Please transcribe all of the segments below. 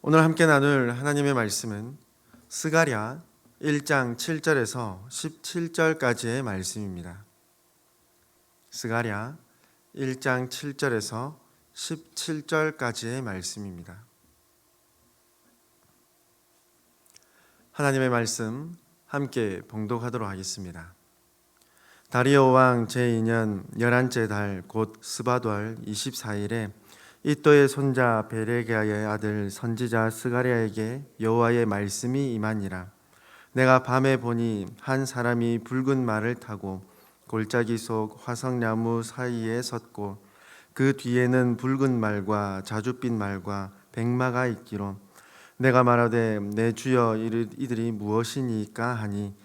오늘 함께 나눌 하나님의 말씀은 스가랴 1장 7절에서 17절까지의 말씀입니다. 스가랴 1장 7절에서 17절까지의 말씀입니다. 하나님의 말씀 함께 봉독하도록 하겠습니다. 다리오 왕 제2년 11째 달 곧 스바달 24일에 이또의 손자 베레기야의 아들 선지자 스가랴에게 여호와의 말씀이 임하니라. 내가 밤에 보니 한 사람이 붉은 말을 타고 골짜기 속 화석나무 사이에 섰고 그 뒤에는 붉은 말과 자줏빛 말과 백마가 있기로 내가 말하되 내 주여 이들이 무엇이니까 하니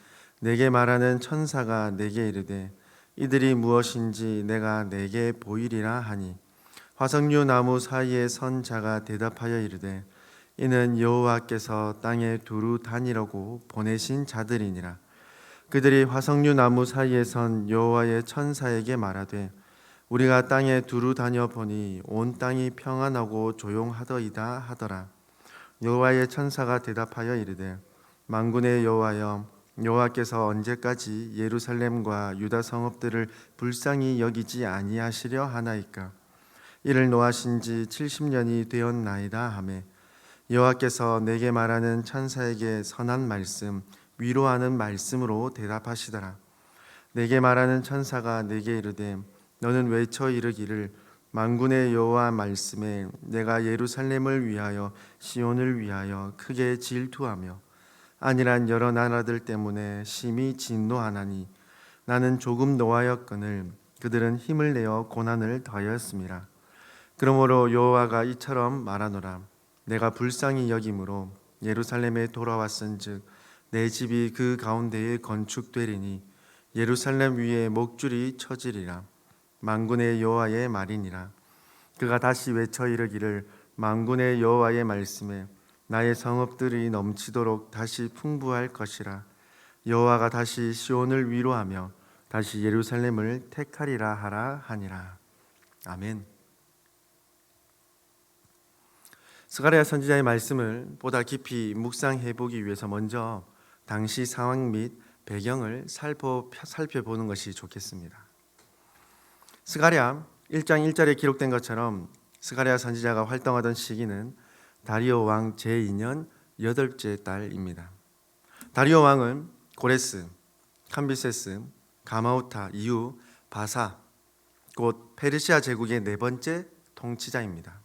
내게 말하는 천사가 내게 이르되 이들이 무엇인지 내가 내게 보이리라 하니 화석류 나무 사이에 선 자가 대답하여 이르되 이는 여호와께서 땅에 두루 다니라고 보내신 자들이니라. 그들이 화석류 나무 사이에 선 여호와의 천사에게 말하되 우리가 땅에 두루 다녀 보니 온 땅이 평안하고 조용하더이다 하더라. 여호와의 천사가 대답하여 이르되 만군의 여호와여 여호와께서 언제까지 예루살렘과 유다 성읍들을 불쌍히 여기지 아니하시려 하나이까. 이를 노하신 지 70년이 되었나이다 하매 여호와께서 내게 말하는 천사에게 선한 말씀 위로하는 말씀으로 대답하시더라. 내게 말하는 천사가 내게 이르되 너는 외쳐 이르기를 만군의 여호와 말씀에 내가 예루살렘을 위하여 시온을 위하여 크게 질투하며 아니란 여러 나라들 때문에 심히 진노하나니 나는 조금 노하였거늘 그들은 힘을 내어 고난을 더하였음이라. 그러므로 여호와가 이처럼 말하노라. 내가 불쌍히 여김으로 예루살렘에 돌아왔은즉 내 집이 그 가운데에 건축되리니 예루살렘 위에 목줄이 쳐지리라. 만군의 여호와의 말이니라. 그가 다시 외쳐 이르기를 만군의 여호와의 말씀에 나의 성읍들이 넘치도록 다시 풍부할 것이라. 여호와가 다시 시온을 위로하며 다시 예루살렘을 택하리라 하라 하니라. 아멘. 스가랴 선지자의 말씀을 보다 깊이 묵상해 보기 위해서 먼저 당시 상황 및 배경을 살펴보는 것이 좋겠습니다. 스가랴 1장 1절에 기록된 것처럼 스가랴 선지자가 활동하던 시기는 다리오 왕 제2년 8째 달입니다. 다리오 왕은 고레스, 캄비세스, 가마우타 이후 바사, 곧 페르시아 제국의 네 번째 통치자입니다.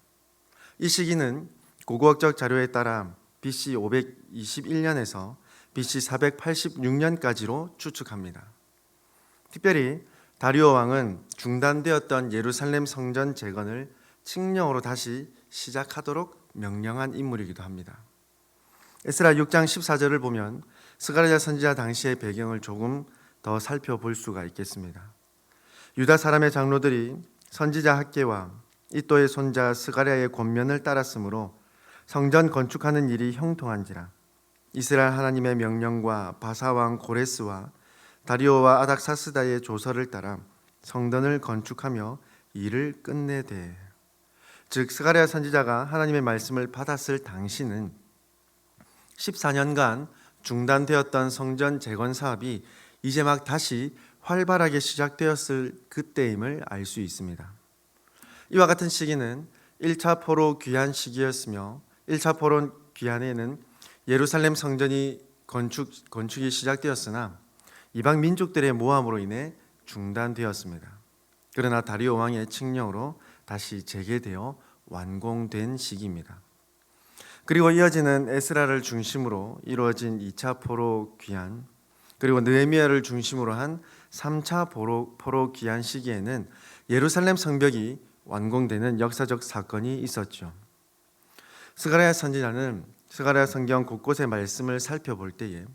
이 시기는 고고학적 자료에 따라 BC 521년에서 BC 486년까지로 추측합니다. 특별히 다리오 왕은 중단되었던 예루살렘 성전 재건을 칙령으로 다시 시작하도록 명령한 인물이기도 합니다. 에스라 6장 14절을 보면 스가랴 선지자 당시의 배경을 조금 더 살펴볼 수가 있겠습니다. 유다 사람의 장로들이 선지자 학계와 이또의 손자 스가랴의 권면을 따랐으므로 성전 건축하는 일이 형통한지라. 이스라엘 하나님의 명령과 바사왕 고레스와 다리오와 아닥사스다의 조서를 따라 성전을 건축하며 일을 끝내되, 즉 스가랴 선지자가 하나님의 말씀을 받았을 당시는 14년간 중단되었던 성전 재건 사업이 이제 막 다시 활발하게 시작되었을 그때임을 알 수 있습니다. 이와 같은 시기는 1차 포로 귀환 시기였으며 1차 포로 귀환에는 예루살렘 성전이 건축이 시작되었으나 이방 민족들의 모함으로 인해 중단되었습니다. 그러나 다리오 왕의 칙령으로 다시 재개되어 완공된 시기입니다. 그리고 이어지는 에스라를 중심으로 이루어진 2차 포로 귀환, 그리고 느헤미야를 중심으로 한 3차 포로 귀환 시기에는 예루살렘 성벽이 완공되는 역사적 사건이 있었죠. 스가랴 선지자는 스가랴 성경 곳곳의 말씀을 살펴볼 때에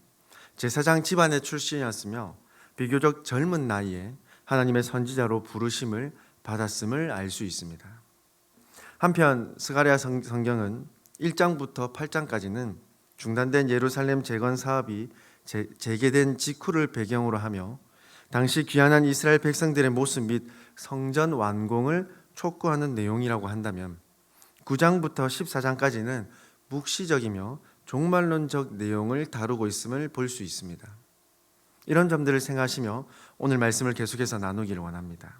제사장 집안의 출신이었으며 비교적 젊은 나이에 하나님의 선지자로 부르심을 받았음을 알 수 있습니다. 한편 스가랴 성경은 1장부터 8장까지는 중단된 예루살렘 재건 사업이 재개된 직후를 배경으로 하며 당시 귀환한 이스라엘 백성들의 모습 및 성전 완공을 촉구하는 내용이라고 한다면 9장부터 14장까지는 묵시적이며 종말론적 내용을 다루고 있음을 볼 수 있습니다. 이런 점들을 생각하시며 오늘 말씀을 계속해서 나누기를 원합니다.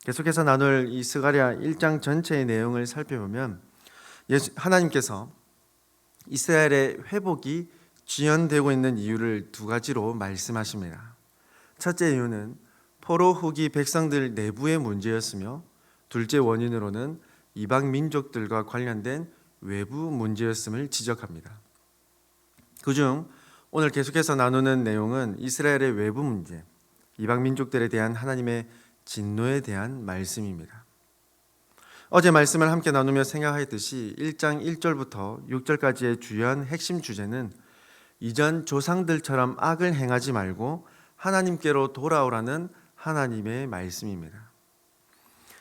계속해서 나눌 이 스가랴 1장 전체의 내용을 살펴보면 하나님께서 이스라엘의 회복이 지연되고 있는 이유를 두 가지로 말씀하십니다. 첫째 이유는 포로 후기 백성들 내부의 문제였으며, 둘째 원인으로는 이방 민족들과 관련된 외부 문제였음을 지적합니다. 그중 오늘 계속해서 나누는 내용은 이스라엘의 외부 문제, 이방 민족들에 대한 하나님의 진노에 대한 말씀입니다. 어제 말씀을 함께 나누며 생각하였듯이 1장 1절부터 6절까지의 주요한 핵심 주제는 이전 조상들처럼 악을 행하지 말고 하나님께로 돌아오라는 하나님의 말씀입니다.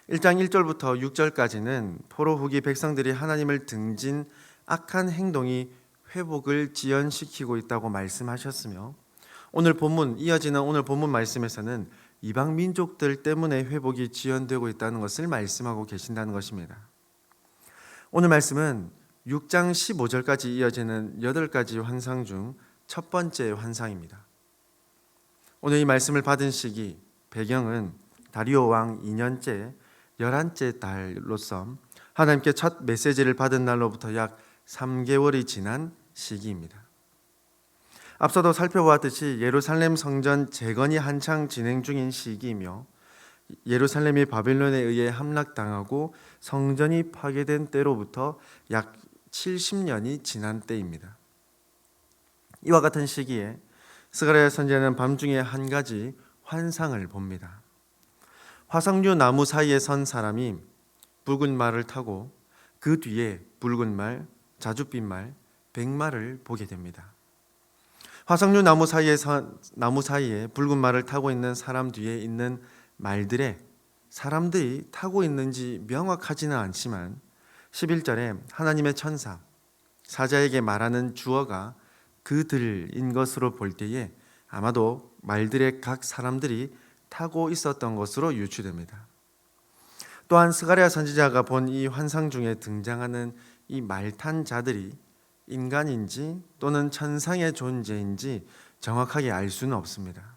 1장 1절부터 6절까지는 포로 후기 백성들이 하나님을 등진 악한 행동이 회복을 지연시키고 있다고 말씀하셨으며, 이어지는 오늘 본문 말씀에서는 이방 민족들 때문에 회복이 지연되고 있다는 것을 말씀하고 계신다는 것입니다. 오늘 말씀은 6장 15절까지 이어지는 8가지 환상 중 첫 번째 환상입니다. 오늘 이 말씀을 받은 시기, 배경은 다리오 왕 2년째 11째 달로서 하나님께 첫 메시지를 받은 날로부터 약 3개월이 지난 시기입니다. 앞서도 살펴보았듯이 예루살렘 성전 재건이 한창 진행 중인 시기이며, 예루살렘이 바벨론에 의해 함락당하고 성전이 파괴된 때로부터 약 70년이 지난 때입니다. 이와 같은 시기에 스가랴 선지자는 밤중에 한 가지 환상을 봅니다. 화석류 나무 사이에 선 사람이 붉은 말을 타고 그 뒤에 붉은 말, 자줏빛 말, 백말을 보게 됩니다. 화석류 나무 사이에 붉은 말을 타고 있는 사람 뒤에 있는 말들에 사람들이 타고 있는지 명확하지는 않지만 11절에 하나님의 천사, 사자에게 말하는 주어가 그들인 것으로 볼 때에 아마도 말들의 각 사람들이 타고 있었던 것으로 유추됩니다. 또한 스가랴 선지자가 본 이 환상 중에 등장하는 이 말탄 자들이 인간인지 또는 천상의 존재인지 정확하게 알 수는 없습니다.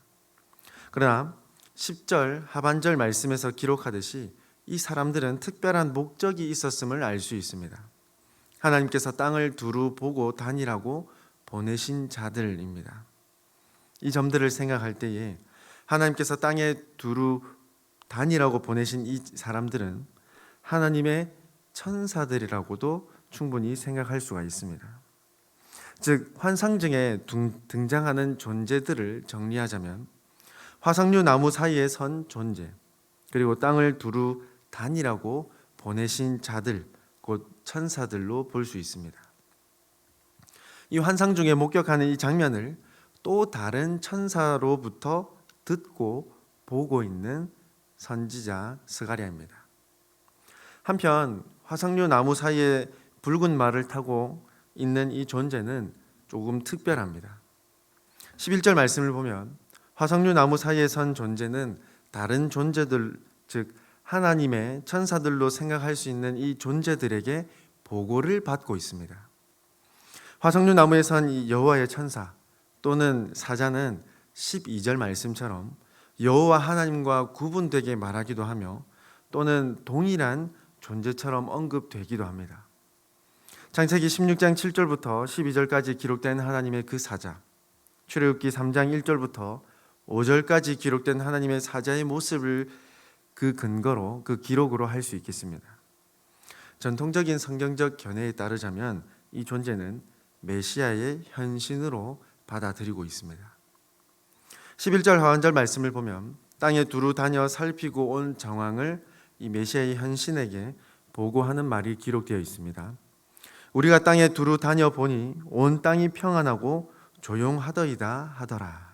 그러나 10절 하반절 말씀에서 기록하듯이 이 사람들은 특별한 목적이 있었음을 알 수 있습니다. 하나님께서 땅을 두루 보고 다니라고 보내신 자들입니다. 이 점들을 생각할 때에 하나님께서 땅에 두루 다니라고 보내신 이 사람들은 하나님의 천사들이라고도 충분히 생각할 수가 있습니다. 즉 환상 중에 등장하는 존재들을 정리하자면 화석류 나무 사이에 선 존재, 그리고 땅을 두루 다니라고 보내신 자들, 곧 천사들로 볼 수 있습니다. 이 환상 중에 목격하는 이 장면을 또 다른 천사로부터 듣고 보고 있는 선지자 스가랴입니다. 한편 화석류 나무 사이에 붉은 말을 타고 있는 이 존재는 조금 특별합니다. 11절 말씀을 보면 화석류 나무 사이에 선 존재는 다른 존재들, 즉 하나님의 천사들로 생각할 수 있는 이 존재들에게 보고를 받고 있습니다. 화석류 나무에 선 이 여호와의 천사 또는 사자는 12절 말씀처럼 여호와 하나님과 구분되게 말하기도 하며 또는 동일한 존재처럼 언급되기도 합니다. 창세기 16장 7절부터 12절까지 기록된 하나님의 그 사자, 출애굽기 3장 1절부터 5절까지 기록된 하나님의 사자의 모습을 그 근거로, 그 기록으로 할 수 있겠습니다. 전통적인 성경적 견해에 따르자면 이 존재는 메시아의 현신으로 받아들이고 있습니다. 11절 하반절 말씀을 보면 땅에 두루 다녀 살피고 온 정황을 이 메시아의 현신에게 보고하는 말이 기록되어 있습니다. 우리가 땅에 두루 다녀 보니 온 땅이 평안하고 조용하더이다 하더라.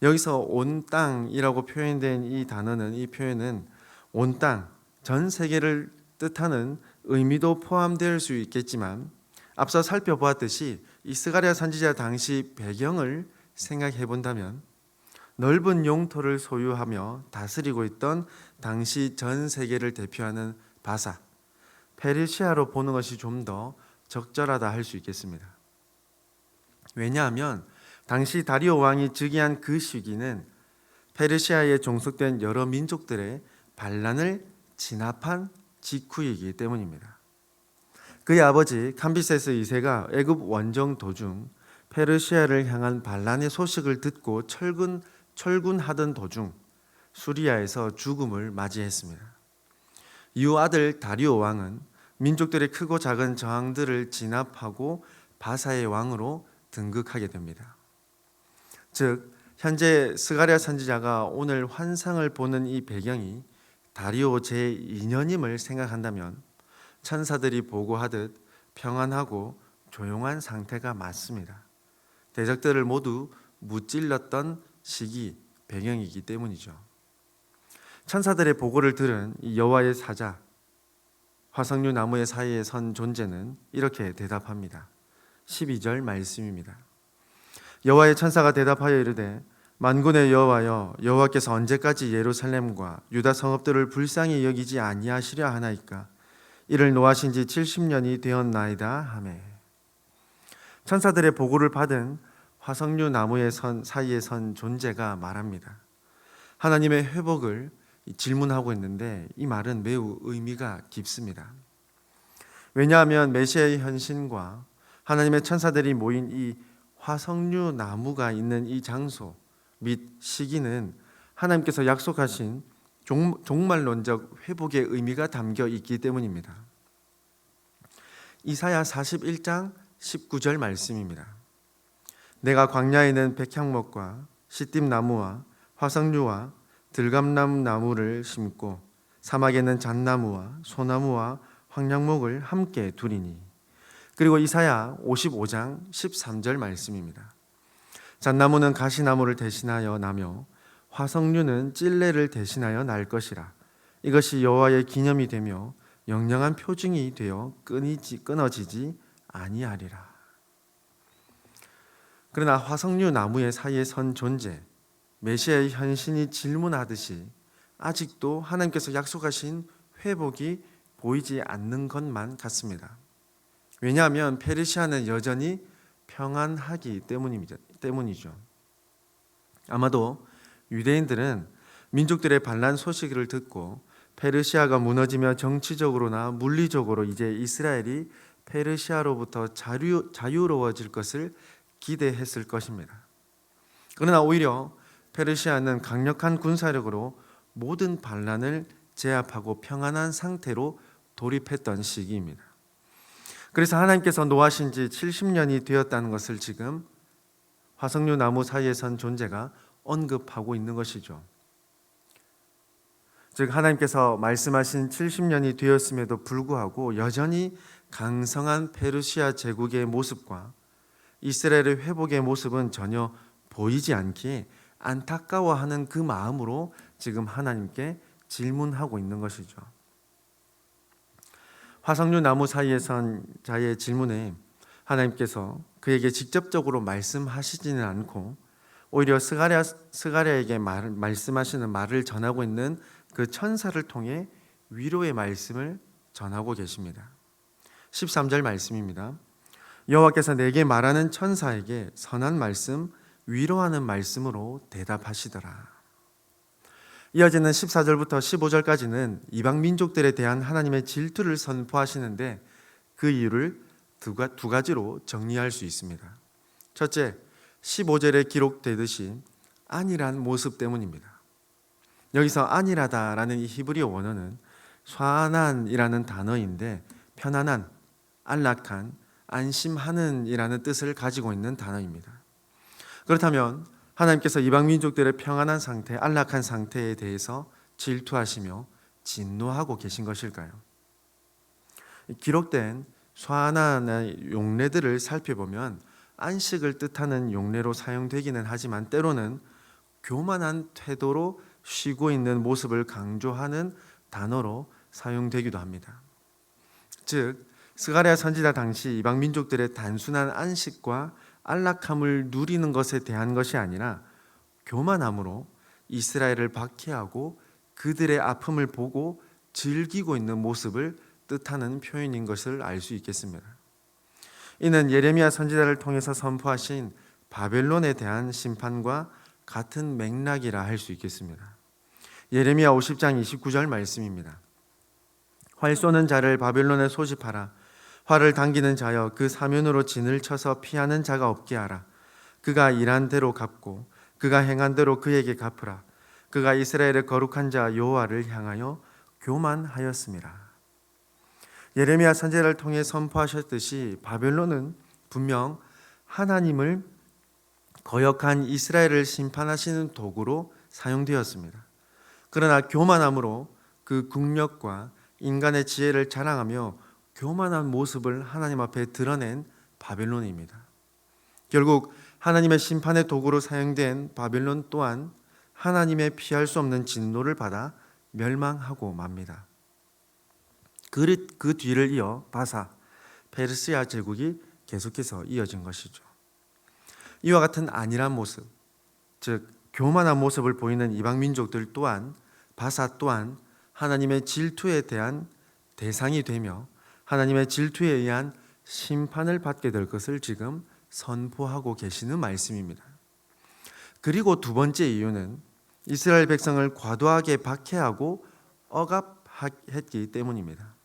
여기서 온 땅이라고 표현된 이 단어는, 이 표현은 온 땅, 전 세계를 뜻하는 의미도 포함될 수 있겠지만 앞서 살펴보았듯이 이 스가랴 선지자 당시 배경을 생각해 본다면 넓은 영토를 소유하며 다스리고 있던 당시 전 세계를 대표하는 바사, 페르시아로 보는 것이 좀 더 적절하다 할 수 있겠습니다. 왜냐하면 당시 다리오 왕이 즉위한 그 시기는 페르시아에 종속된 여러 민족들의 반란을 진압한 직후이기 때문입니다. 그의 아버지 캄비세스 2세가 애굽 원정 도중 페르시아를 향한 반란의 소식을 듣고 철군하던 도중 수리아에서 죽음을 맞이했습니다. 이후 아들 다리오 왕은 민족들의 크고 작은 저항들을 진압하고 바사의 왕으로 등극하게 됩니다. 즉 현재 스가랴 선지자가 오늘 환상을 보는 이 배경이 다리오 제2년임을 생각한다면 천사들이 보고하듯 평안하고 조용한 상태가 맞습니다. 대적들을 모두 무찔렀던 시기, 배경이기 때문이죠. 천사들의 보고를 들은 여호와의 사자, 화석류 나무의 사이에 선 존재는 이렇게 대답합니다. 12절 말씀입니다. 여호와의 천사가 대답하여 이르되 만군의 여호와여, 여호와께서 언제까지 예루살렘과 유다 성읍들을 불쌍히 여기지 아니하시려 하나이까? 이를 노하신 지 70년이 되었나이다 하매. 천사들의 보고를 받은 화석류 나무의 사이에 선 존재가 말합니다. 하나님의 회복을 질문하고 있는데 이 말은 매우 의미가 깊습니다. 왜냐하면 메시아의 현신과 하나님의 천사들이 모인 이 화석류 나무가 있는 이 장소 및 시기는 하나님께서 약속하신 종말론적 회복의 의미가 담겨 있기 때문입니다. 이사야 41장 19절 말씀입니다. 내가 광야에는 백향목과 시띠나무와 화석류와 들감나무 나무를 심고 사막에는 잣나무와 소나무와 황량목을 함께 두리니. 그리고 이사야 55장 13절 말씀입니다. 잣나무는 가시나무를 대신하여 나며 화석류는 찔레를 대신하여 날 것이라. 이것이 여호와의 기념이 되며 영영한 표징이 되어 끊어지지 아니하리라. 그러나 화석류 나무의 사이에 선 존재, 메시아의 현신이 질문하듯이 아직도 하나님께서 약속하신 회복이 보이지 않는 것만 같습니다. 왜냐하면 페르시아는 여전히 평안하기 때문이죠. 아마도 유대인들은 민족들의 반란 소식을 듣고 페르시아가 무너지며 정치적으로나 물리적으로 이제 이스라엘이 페르시아로부터 자유로워질 것을 기대했을 것입니다. 그러나 오히려 페르시아는 강력한 군사력으로 모든 반란을 제압하고 평안한 상태로 돌입했던 시기입니다. 그래서 하나님께서 노하신 지 70년이 되었다는 것을 지금 화석류 나무 사이에 선 존재가 언급하고 있는 것이죠. 즉 하나님께서 말씀하신 70년이 되었음에도 불구하고 여전히 강성한 페르시아 제국의 모습과 이스라엘의 회복의 모습은 전혀 보이지 않기에 안타까워하는 그 마음으로 지금 하나님께 질문하고 있는 것이죠. 화석류 나무 사이에 선 자의 질문에 하나님께서 그에게 직접적으로 말씀하시지는 않고 오히려 스가랴에게 말씀하시는 말을 전하고 있는 그 천사를 통해 위로의 말씀을 전하고 계십니다. 13절 말씀입니다. 여호와께서 내게 말하는 천사에게 선한 말씀, 위로하는 말씀으로 대답하시더라. 이어지는 14절부터 15절까지는 이방 민족들에 대한 하나님의 질투를 선포하시는데 그 이유를 두 가지로 정리할 수 있습니다. 첫째, 15절에 기록되듯이 안일한 모습 때문입니다. 여기서 안일하다라는 이 히브리어 원어는 샤난이라는 단어인데 편안한, 안락한, 안심하는 이라는 뜻을 가지고 있는 단어입니다. 그렇다면 하나님께서 이방 민족들의 평안한 상태, 안락한 상태에 대해서 질투하시며 진노하고 계신 것일까요? 기록된 샤난의 용례들을 살펴보면 안식을 뜻하는 용례로 사용되기는 하지만 때로는 교만한 태도로 쉬고 있는 모습을 강조하는 단어로 사용되기도 합니다. 즉 스가랴 선지자 당시 이방 민족들의 단순한 안식과 안락함을 누리는 것에 대한 것이 아니라 교만함으로 이스라엘을 박해하고 그들의 아픔을 보고 즐기고 있는 모습을 뜻하는 표현인 것을 알 수 있겠습니다. 이는 예레미야 선지자를 통해서 선포하신 바벨론에 대한 심판과 같은 맥락이라 할 수 있겠습니다. 예레미야 50장 29절 말씀입니다. 활 쏘는 자를 바벨론에 소집하라. 활을 당기는 자여 그 사면으로 진을 쳐서 피하는 자가 없게 하라. 그가 일한 대로 갚고 그가 행한 대로 그에게 갚으라. 그가 이스라엘의 거룩한 자 여호와를 향하여 교만하였습니다. 예레미야 선지자를 통해 선포하셨듯이 바벨론은 분명 하나님을 거역한 이스라엘을 심판하시는 도구로 사용되었습니다. 그러나 교만함으로 그 국력과 인간의 지혜를 자랑하며 교만한 모습을 하나님 앞에 드러낸 바벨론입니다. 결국 하나님의 심판의 도구로 사용된 바벨론 또한 하나님의 피할 수 없는 진노를 받아 멸망하고 맙니다. 그 뒤를 이어 바사, 페르시아 제국이 계속해서 이어진 것이죠. 이와 같은 안일한 모습, 즉 교만한 모습을 보이는 이방 민족들 또한 바사 또한 하나님의 질투에 대한 대상이 되며 하나님의 질투에 의한 심판을 받게 될 것을 지금 선포하고 계시는 말씀입니다. 그리고 두 번째 이유는 이스라엘 백성을 과도하게 박해하고 억압했기 때문입니다.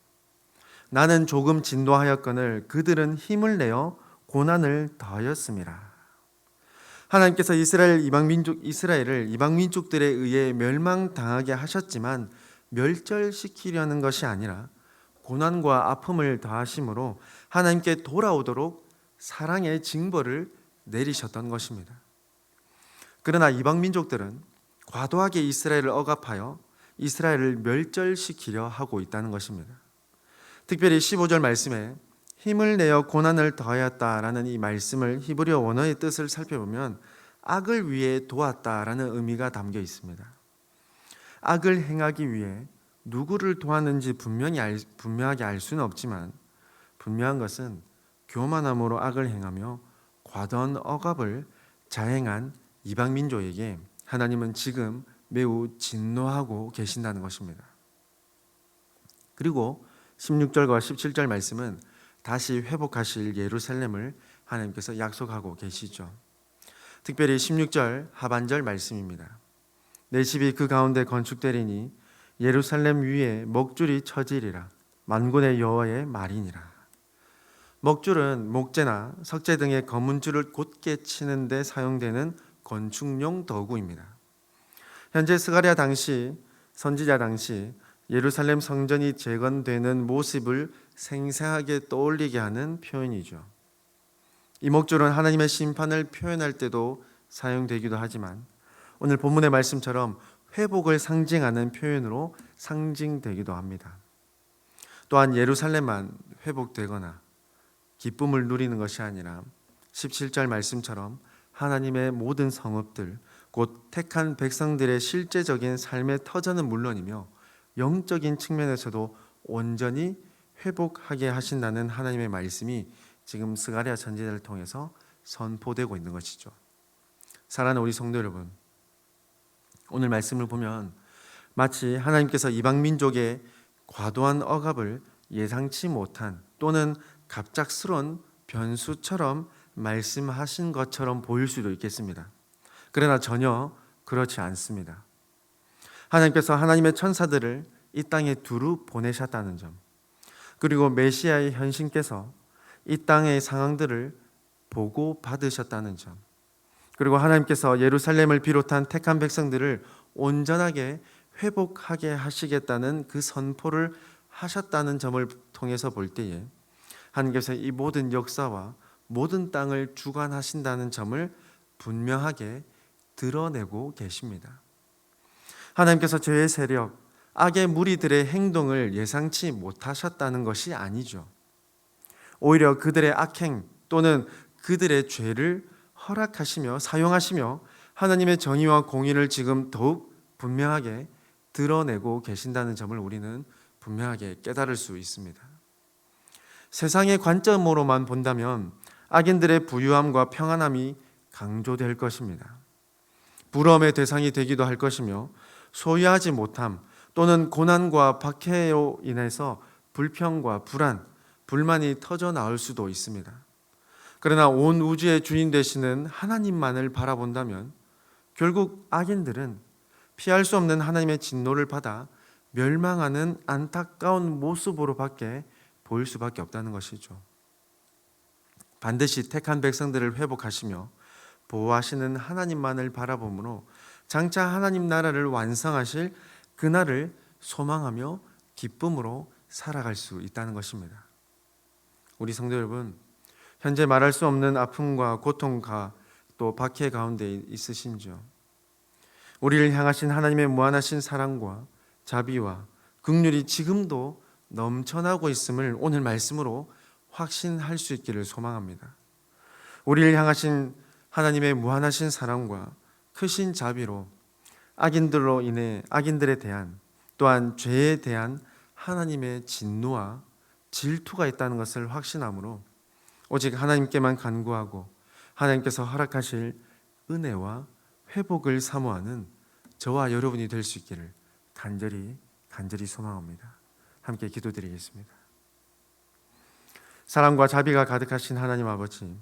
나는 조금 진노하였거늘 그들은 힘을 내어 고난을 더하였습니다. 하나님께서 이스라엘을 이방 민족들에 의해 멸망당하게 하셨지만 멸절시키려는 것이 아니라 고난과 아픔을 더하심으로 하나님께 돌아오도록 사랑의 징벌을 내리셨던 것입니다. 그러나 이방 민족들은 과도하게 이스라엘을 억압하여 이스라엘을 멸절시키려 하고 있다는 것입니다. 특별히 15절 말씀에 힘을 내어 고난을 더하였다라는 이 말씀을 히브리어 원어의 뜻을 살펴보면 악을 위해 도왔다라는 의미가 담겨 있습니다. 악을 행하기 위해 누구를 도왔는지 분명하게 알 수는 없지만 분명한 것은 교만함으로 악을 행하며 과도한 억압을 자행한 이방 민족에게 하나님은 지금 매우 진노하고 계신다는 것입니다. 그리고 16절과 17절 말씀은 다시 회복하실 예루살렘을 하나님께서 약속하고 계시죠. 특별히 16절 하반절 말씀입니다. 내 집이 그 가운데 건축되리니 예루살렘 위에 먹줄이 쳐지리라. 만군의 여호와의 말이니라. 먹줄은 목재나 석재 등의 검은 줄을 곧게 치는 데 사용되는 건축용 도구입니다. 현재 스가랴 당시, 선지자 당시 예루살렘 성전이 재건되는 모습을 생생하게 떠올리게 하는 표현이죠. 이 목줄은 하나님의 심판을 표현할 때도 사용되기도 하지만 오늘 본문의 말씀처럼 회복을 상징하는 표현으로 상징되기도 합니다. 또한 예루살렘만 회복되거나 기쁨을 누리는 것이 아니라 17절 말씀처럼 하나님의 모든 성읍들, 곧 택한 백성들의 실제적인 삶의 터전은 물론이며 영적인 측면에서도 온전히 회복하게 하신다는 하나님의 말씀이 지금 스가랴 선지자를 통해서 선포되고 있는 것이죠. 사랑하는 우리 성도 여러분, 오늘 말씀을 보면 마치 하나님께서 이방 민족의 과도한 억압을 예상치 못한 또는 갑작스러운 변수처럼 말씀하신 것처럼 보일 수도 있겠습니다. 그러나 전혀 그렇지 않습니다. 하나님께서 하나님의 천사들을 이 땅에 두루 보내셨다는 점, 그리고 메시아의 현신께서 이 땅의 상황들을 보고 받으셨다는 점, 그리고 하나님께서 예루살렘을 비롯한 택한 백성들을 온전하게 회복하게 하시겠다는 그 선포를 하셨다는 점을 통해서 볼 때에 하나님께서 이 모든 역사와 모든 땅을 주관하신다는 점을 분명하게 드러내고 계십니다. 하나님께서 죄의 세력, 악의 무리들의 행동을 예상치 못하셨다는 것이 아니죠. 오히려 그들의 악행 또는 그들의 죄를 허락하시며 사용하시며 하나님의 정의와 공의를 지금 더욱 분명하게 드러내고 계신다는 점을 우리는 분명하게 깨달을 수 있습니다. 세상의 관점으로만 본다면 악인들의 부유함과 평안함이 강조될 것입니다. 부러움의 대상이 되기도 할 것이며 소유하지 못함 또는 고난과 박해로 인해서 불평과 불안, 불만이 터져 나올 수도 있습니다. 그러나 온 우주의 주인 되시는 하나님만을 바라본다면 결국 악인들은 피할 수 없는 하나님의 진노를 받아 멸망하는 안타까운 모습으로밖에 보일 수밖에 없다는 것이죠. 반드시 택한 백성들을 회복하시며 보호하시는 하나님만을 바라보므로 장차 하나님 나라를 완성하실 그날을 소망하며 기쁨으로 살아갈 수 있다는 것입니다. 우리 성도 여러분, 현재 말할 수 없는 아픔과 고통과 또 박해 가운데 있으신지요? 우리를 향하신 하나님의 무한하신 사랑과 자비와 긍휼이 지금도 넘쳐나고 있음을 오늘 말씀으로 확신할 수 있기를 소망합니다. 우리를 향하신 하나님의 무한하신 사랑과 크신 자비로 악인들로 인해 악인들에 대한 또한 죄에 대한 하나님의 진노와 질투가 있다는 것을 확신함으로 오직 하나님께만 간구하고 하나님께서 허락하실 은혜와 회복을 사모하는 저와 여러분이 될 수 있기를 간절히 소망합니다. 함께 기도드리겠습니다. 사랑과 자비가 가득하신 하나님 아버지,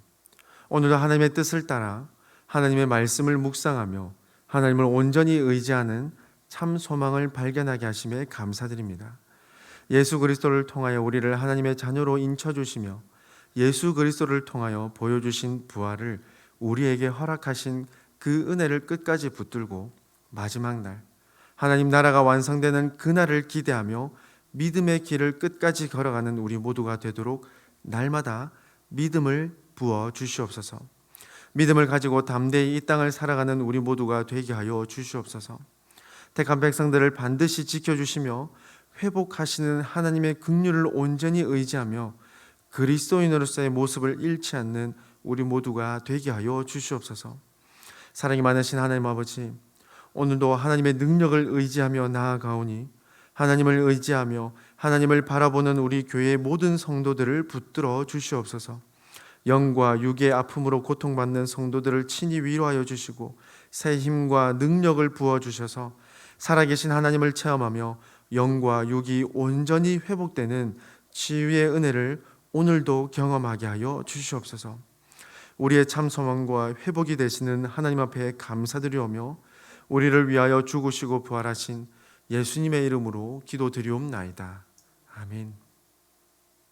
오늘도 하나님의 뜻을 따라 하나님의 말씀을 묵상하며 하나님을 온전히 의지하는 참 소망을 발견하게 하심에 감사드립니다. 예수 그리스도를 통하여 우리를 하나님의 자녀로 인쳐주시며 예수 그리스도를 통하여 보여주신 부활을 우리에게 허락하신 그 은혜를 끝까지 붙들고 마지막 날 하나님 나라가 완성되는 그날을 기대하며 믿음의 길을 끝까지 걸어가는 우리 모두가 되도록 날마다 믿음을 부어 주시옵소서. 믿음을 가지고 담대히 이 땅을 살아가는 우리 모두가 되게 하여 주시옵소서. 택한 백성들을 반드시 지켜주시며 회복하시는 하나님의 긍휼을 온전히 의지하며 그리스도인으로서의 모습을 잃지 않는 우리 모두가 되게 하여 주시옵소서. 사랑이 많으신 하나님 아버지, 오늘도 하나님의 능력을 의지하며 나아가오니 하나님을 의지하며 하나님을 바라보는 우리 교회의 모든 성도들을 붙들어 주시옵소서. 영과 육의 아픔으로 고통받는 성도들을 친히 위로하여 주시고 새 힘과 능력을 부어주셔서 살아계신 하나님을 체험하며 영과 육이 온전히 회복되는 치유의 은혜를 오늘도 경험하게 하여 주시옵소서. 우리의 참 소망과 회복이 되시는 하나님 앞에 감사드리오며 우리를 위하여 죽으시고 부활하신 예수님의 이름으로 기도드리옵나이다. 아멘.